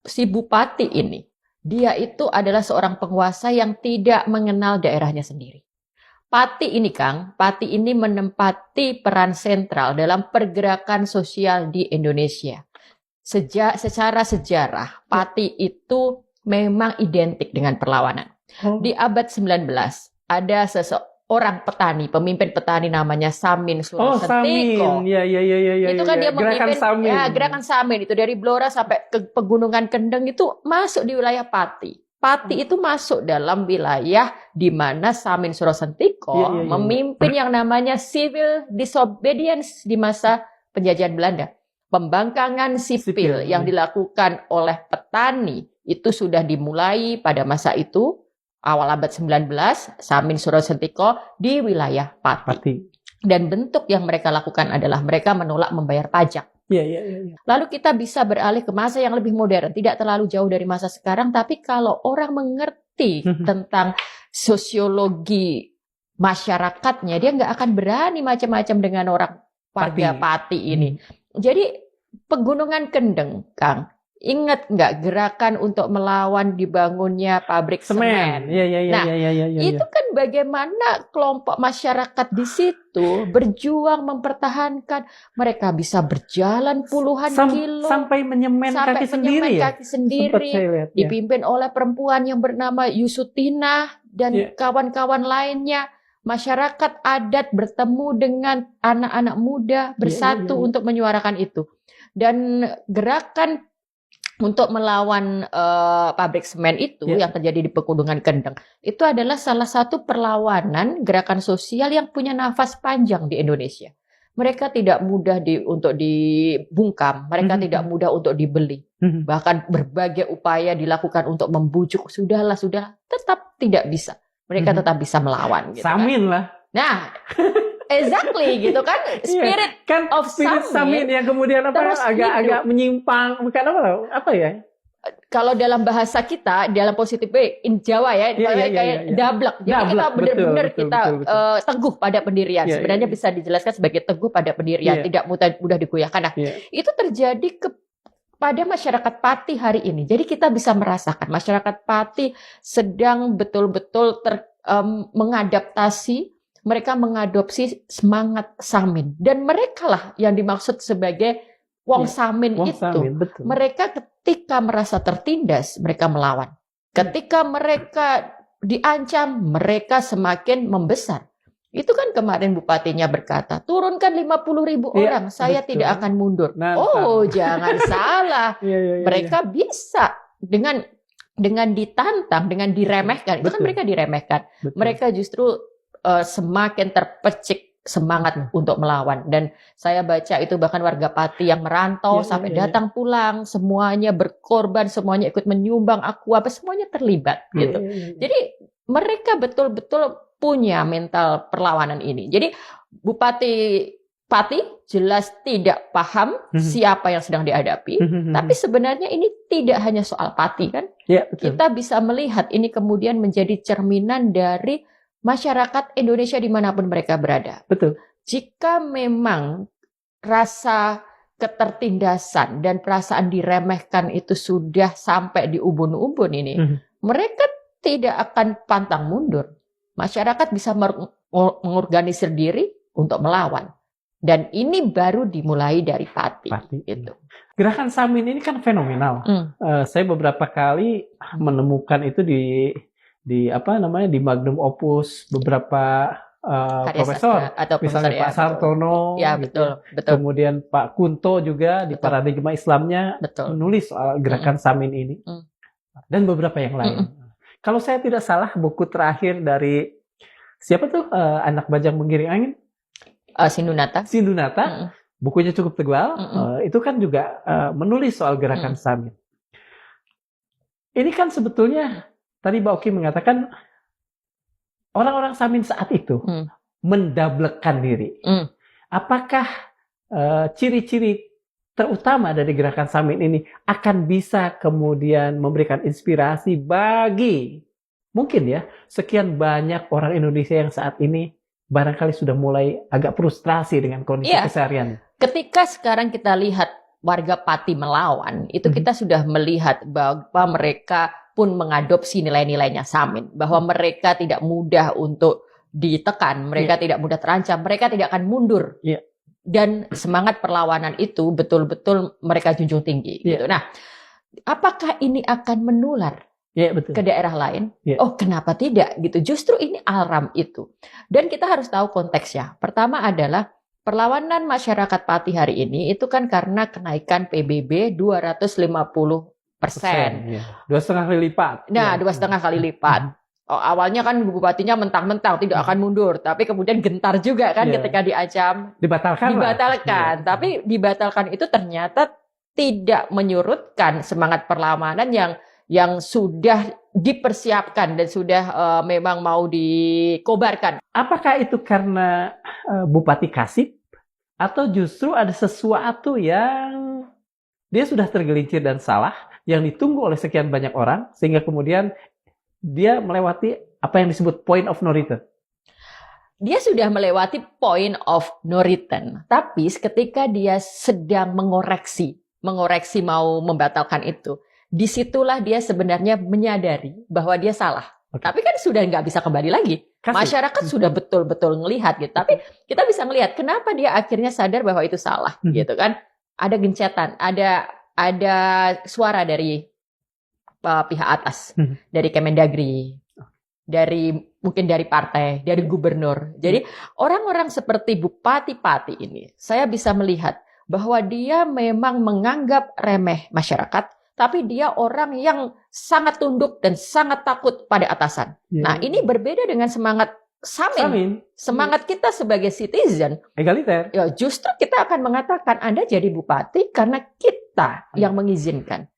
si bupati ini, dia itu adalah seorang penguasa yang tidak mengenal daerahnya sendiri. Pati ini, Kang, Pati ini menempati peran sentral dalam pergerakan sosial di Indonesia. Secara sejarah, Pati itu memang identik dengan perlawanan. Di abad 19, ada seseorang petani, pemimpin petani namanya Samin Surasentiko. Samin. Ya. Itu kan dia Gerakan memimpin Samin. ya, gerakan Samin itu dari Blora sampai ke Pegunungan Kendeng itu masuk di wilayah Pati. Pati itu masuk dalam wilayah di mana Samin Surasentiko memimpin yang namanya civil disobedience di masa penjajahan Belanda. Pembangkangan sipil yang dilakukan oleh petani itu sudah dimulai pada masa itu, awal abad 19, Samin Surasentiko di wilayah Pati. Dan bentuk yang mereka lakukan adalah mereka menolak membayar pajak. Lalu kita bisa beralih ke masa yang lebih modern, tidak terlalu jauh dari masa sekarang, tapi kalau orang mengerti tentang sosiologi masyarakatnya, dia nggak akan berani macam-macam dengan orang warga Pati ini. Jadi Pegunungan Kendeng, Kang, ingat nggak gerakan untuk melawan dibangunnya pabrik semen? Itu kan bagaimana kelompok masyarakat di situ berjuang mempertahankan, mereka bisa berjalan puluhan kilo sampai menyemen kaki sendiri, dipimpin oleh perempuan yang bernama Yusutina dan kawan-kawan lainnya. Masyarakat adat bertemu dengan anak-anak muda bersatu untuk menyuarakan itu. Dan gerakan untuk melawan pabrik semen itu yang terjadi di Pegunungan Kendeng itu adalah salah satu perlawanan gerakan sosial yang punya nafas panjang di Indonesia. Mereka tidak mudah untuk dibungkam, mereka tidak mudah untuk dibeli. Bahkan berbagai upaya dilakukan untuk membujuk, sudahlah, tetap tidak bisa. Mereka tetap bisa melawan. Gitu Samin lah. Nah, exactly gitu kan, spirit of Samin yang kemudian agak menyimpang, bukan apa ya? Kalau dalam bahasa kita, dalam positif way, in Jawa ya, kayak dablek. Jadi kita benar-benar teguh pada pendirian. Sebenarnya bisa dijelaskan sebagai teguh pada pendirian, tidak mudah digoyahkan. Nah, itu terjadi pada masyarakat Pati hari ini. Jadi kita bisa merasakan masyarakat Pati sedang betul-betul mengadaptasi. Mereka mengadopsi semangat Samin. Dan mereka lah yang dimaksud sebagai Wong Samin itu. Mereka ketika merasa tertindas, mereka melawan. Ketika mereka diancam, mereka semakin membesar. Itu kan kemarin bupatinya berkata, turunkan 50.000 orang, saya tidak akan mundur. Jangan salah. Mereka bisa dengan ditantang, dengan diremehkan. Itu kan mereka diremehkan. Mereka justru semakin terpecik semangat untuk melawan. Dan saya baca itu bahkan warga Pati yang merantau sampai datang pulang, semuanya berkorban, semuanya ikut menyumbang semuanya terlibat gitu. Jadi mereka betul-betul punya mental perlawanan ini. Jadi Bupati Pati jelas tidak paham siapa yang sedang dihadapi, tapi sebenarnya ini tidak hanya soal Pati kan. Kita bisa melihat ini kemudian menjadi cerminan dari masyarakat Indonesia dimanapun mereka berada. Jika memang rasa ketertindasan dan perasaan diremehkan itu sudah sampai di ubun-ubun ini, mereka tidak akan pantang mundur. Masyarakat bisa mengorganisir diri untuk melawan. Dan ini baru dimulai dari Pati. Gitu. Gerakan Samin ini kan fenomenal. Saya beberapa kali menemukan itu di Magnum Opus beberapa profesor, atau misalnya Pak Sartono, betul. Kemudian Pak Kunto juga di Paradigma Islamnya menulis soal gerakan Samin ini, dan beberapa yang lain. Kalau saya tidak salah, buku terakhir dari siapa tuh anak bajang menggiring angin? Sindunata. Bukunya cukup tebal. Itu kan juga menulis soal gerakan Samin. Ini kan sebetulnya tadi Mbak Oki mengatakan orang-orang Samin saat itu mendablekan diri. Apakah ciri-ciri terutama dari gerakan Samin ini akan bisa kemudian memberikan inspirasi bagi mungkin ya sekian banyak orang Indonesia yang saat ini barangkali sudah mulai agak frustrasi dengan kondisi keseharian? Ketika sekarang kita lihat warga Pati melawan, itu kita sudah melihat bahwa mereka pun mengadopsi nilai-nilainya Samin, bahwa mereka tidak mudah untuk ditekan, mereka tidak mudah terancam, mereka tidak akan mundur. Dan semangat perlawanan itu betul-betul mereka junjung tinggi. Gitu. Nah, apakah ini akan menular betul. ke daerah lain? Oh, kenapa tidak? Gitu. Justru ini alarm itu. Dan kita harus tahu konteksnya. Pertama adalah perlawanan masyarakat Pati hari ini itu kan karena kenaikan PBB 250%. 2,5 kali lipat. Nah, 2,5 kali lipat. Oh, awalnya kan bupatinya mentang-mentang tidak akan mundur, tapi kemudian gentar juga kan ketika diancam. Dibatalkan. Tapi dibatalkan itu ternyata tidak menyurutkan semangat perlawanan yang sudah dipersiapkan dan sudah memang mau dikobarkan. Apakah itu karena Bupati Kasip atau justru ada sesuatu yang dia sudah tergelincir dan salah yang ditunggu oleh sekian banyak orang sehingga kemudian dia melewati apa yang disebut point of no return? Dia sudah melewati point of no return, tapi ketika dia sedang mengoreksi mau membatalkan itu, disitulah dia sebenarnya menyadari bahwa dia salah. Tapi kan sudah nggak bisa kembali lagi. Masyarakat sudah betul-betul ngelihat gitu. Tapi kita bisa ngelihat kenapa dia akhirnya sadar bahwa itu salah, gitu kan? Ada gencetan, ada suara dari pihak atas, dari Kemendagri, mungkin dari partai, dari gubernur. Jadi orang-orang seperti Bupati Pati ini, saya bisa melihat bahwa dia memang menganggap remeh masyarakat, tapi dia orang yang sangat tunduk dan sangat takut pada atasan. Nah, ini berbeda dengan semangat Samin. Semangat kita sebagai citizen, egaliter. Ya, justru kita akan mengatakan Anda jadi bupati karena kita yang mengizinkan.